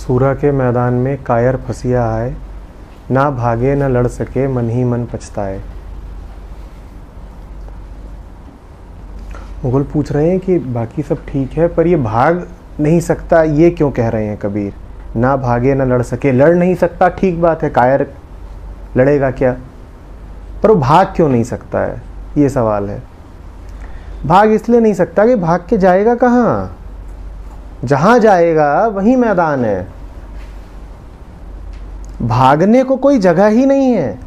सूरा के मैदान में कायर फंसिया आए, ना भागे न लड़ सके मन ही मन पछताए। मुगल पूछ रहे हैं कि बाकी सब ठीक है पर ये भाग नहीं सकता, ये क्यों कह रहे हैं कबीर? ना भागे न लड़ सके, लड़ नहीं सकता, ठीक बात है, कायर लड़ेगा क्या, पर वो भाग क्यों नहीं सकता है, ये सवाल है। भाग इसलिए नहीं सकता कि भाग के जाएगा कहाँ, जहां जाएगा वही मैदान है, भागने को कोई जगह ही नहीं है।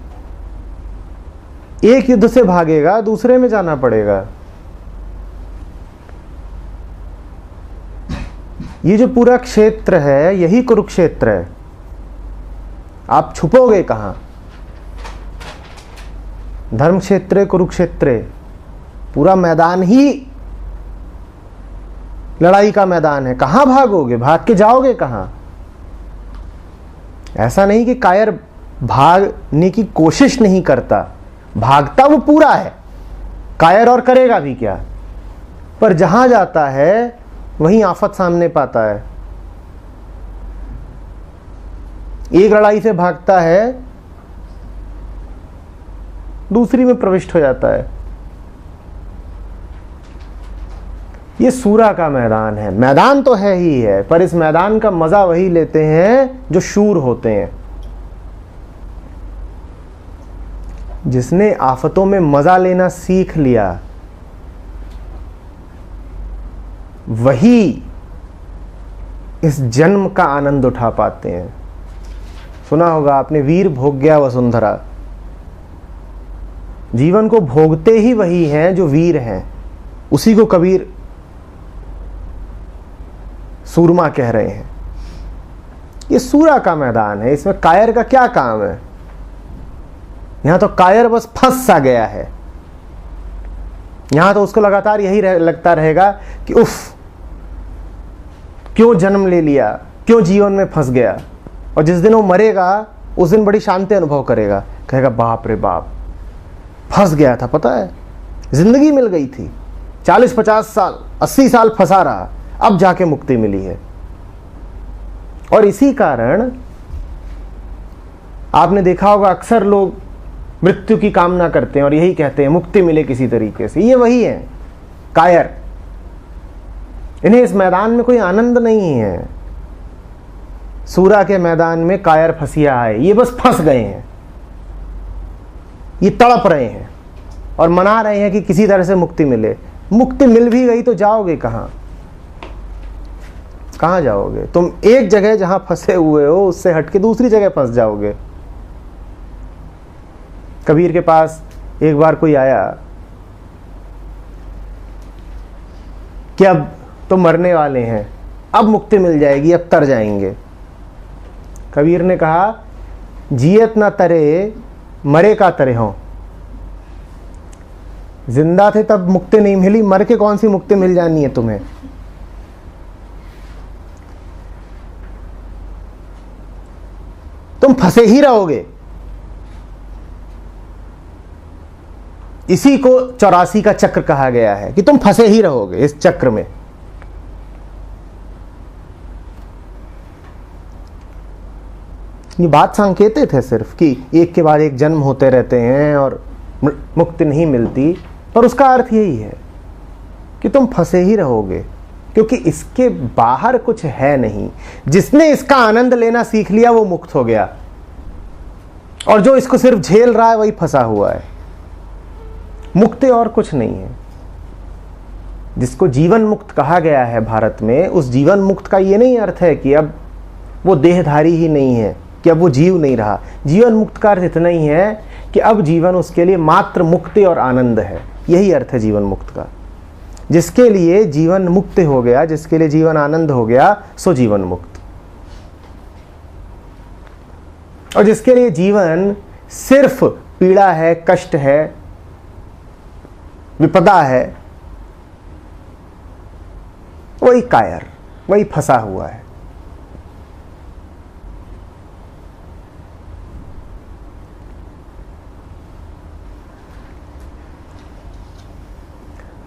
एक युद्ध से भागेगा दूसरे में जाना पड़ेगा। ये जो पूरा क्षेत्र है यही कुरुक्षेत्र है, आप छुपोगे कहां? धर्म क्षेत्र कुरुक्षेत्र, पूरा मैदान ही लड़ाई का मैदान है, कहां भागोगे, भाग के जाओगे कहां? ऐसा नहीं कि कायर भागने की कोशिश नहीं करता, भागता वो पूरा है, कायर और करेगा भी क्या, पर जहां जाता है वहीं आफत सामने पाता है। एक लड़ाई से भागता है दूसरी में प्रविष्ट हो जाता है। ये सूरा का मैदान है, मैदान तो है ही है, पर इस मैदान का मजा वही लेते हैं जो शूर होते हैं। जिसने आफतों में मजा लेना सीख लिया वही इस जन्म का आनंद उठा पाते हैं। सुना होगा आपने, वीर भोग गया वसुंधरा। जीवन को भोगते ही वही हैं जो वीर हैं, उसी को कबीर सूरमा कह रहे हैं। ये सूरा का मैदान है, इसमें कायर का क्या काम है? यहां तो कायर बस फंस सा गया है। यहां तो उसको लगातार यही लगता रहेगा कि उफ, क्यों जन्म ले लिया, क्यों जीवन में फंस गया। और जिस दिन वो मरेगा उस दिन बड़ी शांति अनुभव करेगा, कहेगा बाप रे बाप, फंस गया था, पता है, जिंदगी मिल गई थी, 40-50 साल 80 साल फंसा रहा, अब जाके मुक्ति मिली है। और इसी कारण आपने देखा होगा अक्सर लोग मृत्यु की कामना करते हैं और यही कहते हैं मुक्ति मिले किसी तरीके से। ये वही है कायर, इन्हें इस मैदान में कोई आनंद नहीं है। सूरा के मैदान में कायर फंसिया आए, ये बस फंस गए हैं, ये तड़प रहे हैं और मना रहे हैं कि किसी तरह से मुक्ति मिले। मुक्ति मिल भी गई तो जाओगे कहां? कहां जाओगे? तुम एक जगह जहां फंसे हुए हो उससे हटके दूसरी जगह फंस जाओगे। कबीर के पास एक बार कोई आया कि अब तो मरने वाले हैं, अब मुक्ति मिल जाएगी, अब तर जाएंगे। कबीर ने कहा, जियत ना तरे मरे का तरे हो। जिंदा थे तब मुक्ति नहीं मिली, मर के कौन सी मुक्ति मिल जानी है तुम्हें? तुम फंसे ही रहोगे। इसी को 84 का चक्र कहा गया है कि तुम फंसे ही रहोगे इस चक्र में। ये बात संकेते थे सिर्फ कि एक के बाद एक जन्म होते रहते हैं और मुक्ति नहीं मिलती, पर उसका अर्थ यही है कि तुम फंसे ही रहोगे, क्योंकि इसके बाहर कुछ है नहीं। जिसने इसका आनंद लेना सीख लिया वो मुक्त हो गया, और जो इसको सिर्फ झेल रहा है वही फंसा हुआ है। मुक्ति और कुछ नहीं है। जिसको जीवन मुक्त कहा गया है भारत में, उस जीवन मुक्त का ये नहीं अर्थ है कि अब वो देहधारी ही नहीं है, कि अब वो जीव नहीं रहा। जीवन मुक्त का अर्थ इतना ही है कि अब जीवन उसके लिए मात्र मुक्ति और आनंद है। यही अर्थ है जीवन मुक्त का। जिसके लिए जीवन मुक्त हो गया, जिसके लिए जीवन आनंद हो गया, सो जीवन मुक्त। और जिसके लिए जीवन सिर्फ पीड़ा है, कष्ट है, विपदा है, वही कायर, वही फंसा हुआ है।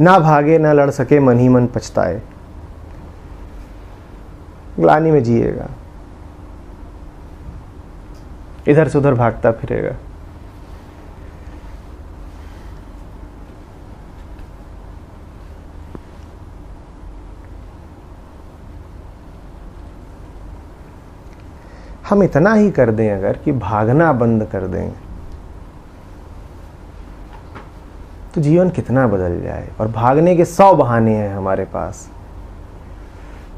ना भागे ना लड़ सके मन ही मन पछताए। ग्लानि में जिएगा। इधर से उधर भागता फिरेगा। हम इतना ही कर दें अगर कि भागना बंद कर दें तो जीवन कितना बदल जाए। और भागने के 100 बहाने हैं हमारे पास।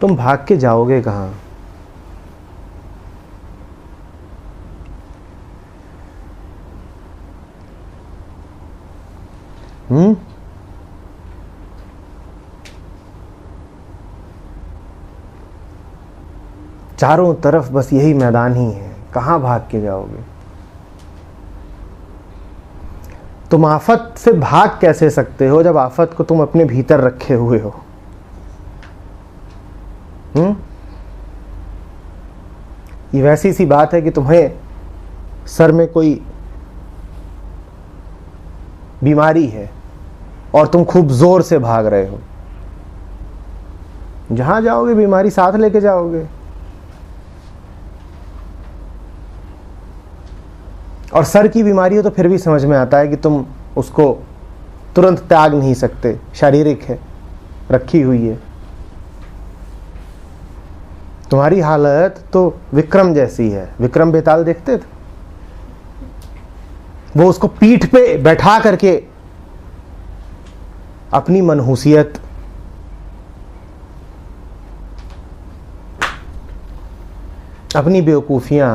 तुम भाग के जाओगे कहां? चारों तरफ बस यही मैदान ही है, कहां भाग के जाओगे? तुम आफत से भाग कैसे सकते हो जब आफत को तुम अपने भीतर रखे हुए हो? ये वैसी सी बात है कि तुम्हें सर में कोई बीमारी है और तुम खूब जोर से भाग रहे हो। जहां जाओगे बीमारी साथ लेके जाओगे। और सर की बीमारी हो तो फिर भी समझ में आता है कि तुम उसको तुरंत त्याग नहीं सकते, शारीरिक है, रखी हुई है। तुम्हारी हालत तो विक्रम जैसी है। विक्रम बेताल देखते थे? वो उसको पीठ पे बैठा करके अपनी मनहूसियत, अपनी बेवकूफियां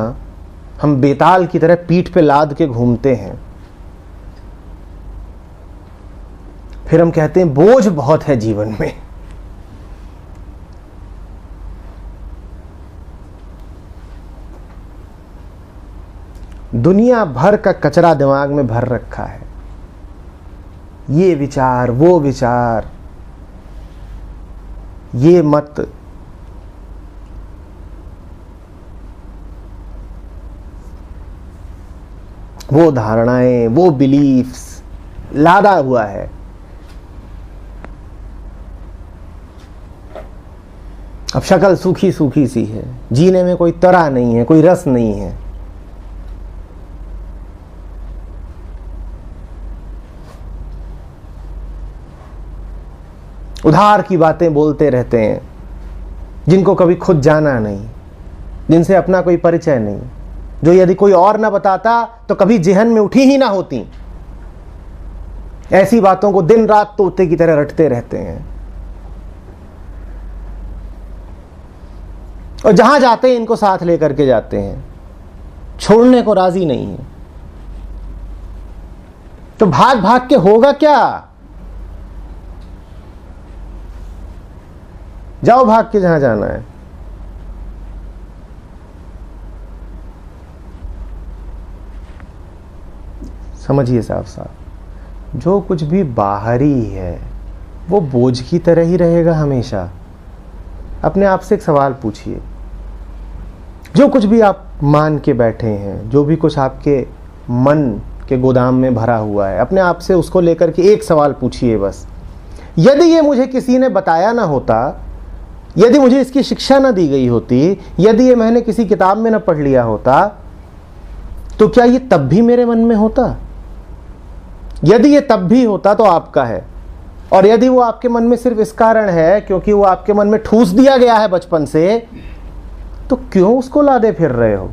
हम बेताल की तरह पीठ पे लाद के घूमते हैं। फिर हम कहते हैं बोझ बहुत है जीवन में। दुनिया भर का कचरा दिमाग में भर रखा है। ये विचार, वो विचार, ये मत, वो धारणाएं, वो बिलीफ्स लादा हुआ है। अब शक्ल सूखी सूखी सी है, जीने में कोई तरह नहीं है, कोई रस नहीं है। उधार की बातें बोलते रहते हैं जिनको कभी खुद जाना नहीं, जिनसे अपना कोई परिचय नहीं, जो यदि कोई और ना बताता तो कभी जेहन में उठी ही ना होती। ऐसी बातों को दिन रात तोते की तरह रटते रहते हैं और जहां जाते हैं इनको साथ लेकर के जाते हैं, छोड़ने को राजी नहीं है। तो भाग भाग के होगा क्या? जाओ भाग के जहां जाना है। समझिए साफ साफ, जो कुछ भी बाहरी है वो बोझ की तरह ही रहेगा हमेशा। अपने आप से एक सवाल पूछिए, जो कुछ भी आप मान के बैठे हैं, जो भी कुछ आपके मन के गोदाम में भरा हुआ है, अपने आप से उसको लेकर के एक सवाल पूछिए बस। यदि ये मुझे किसी ने बताया ना होता, यदि मुझे इसकी शिक्षा ना दी गई होती, यदि ये मैंने किसी किताब में ना पढ़ लिया होता, तो क्या ये तब भी मेरे मन में होता? यदि ये तब भी होता तो आपका है, और यदि वो आपके मन में सिर्फ इस कारण है क्योंकि वो आपके मन में ठूस दिया गया है बचपन से, तो क्यों उसको लादे फिर रहे हो?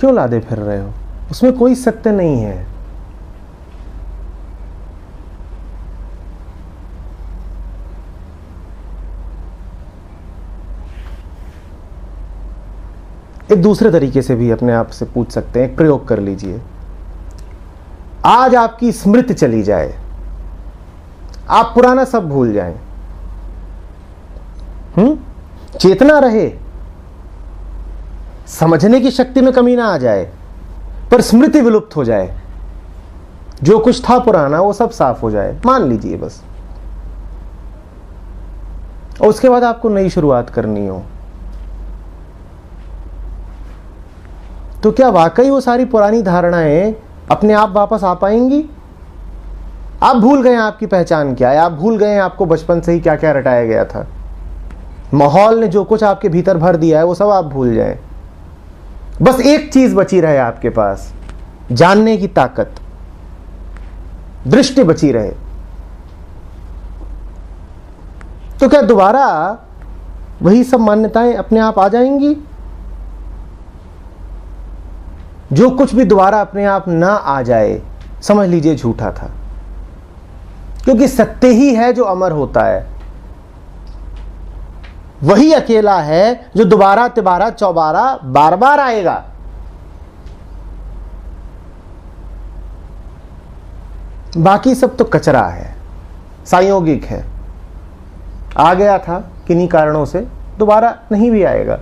क्यों लादे फिर रहे हो? उसमें कोई सत्य नहीं है। एक दूसरे तरीके से भी अपने आप से पूछ सकते हैं, एक प्रयोग कर लीजिए। आज आपकी स्मृति चली जाए, आप पुराना सब भूल जाएं, चेतना रहे, समझने की शक्ति में कमी ना आ जाए, पर स्मृति विलुप्त हो जाए, जो कुछ था पुराना वो सब साफ हो जाए, मान लीजिए बस, और उसके बाद आपको नई शुरुआत करनी हो, तो क्या वाकई वो सारी पुरानी धारणाएं अपने आप वापस आ पाएंगी? आप भूल गए आपकी पहचान क्या है, आप भूल गए आपको बचपन से ही क्या क्या रटाया गया था। माहौल ने जो कुछ आपके भीतर भर दिया है वो सब आप भूल जाएं। बस एक चीज बची रहे आपके पास, जानने की ताकत, दृष्टि बची रहे। तो क्या दोबारा वही सब मान्यताएं अपने आप आ जाएंगी? जो कुछ भी दोबारा अपने आप ना आ जाए, समझ लीजिए झूठा था, क्योंकि सत्य ही है जो अमर होता है। वही अकेला है जो दोबारा तिबारा चौबारा बार बार आएगा। बाकी सब तो कचरा है, संयोगिक है। आ गया था किन्हीं कारणों से, दोबारा नहीं भी आएगा।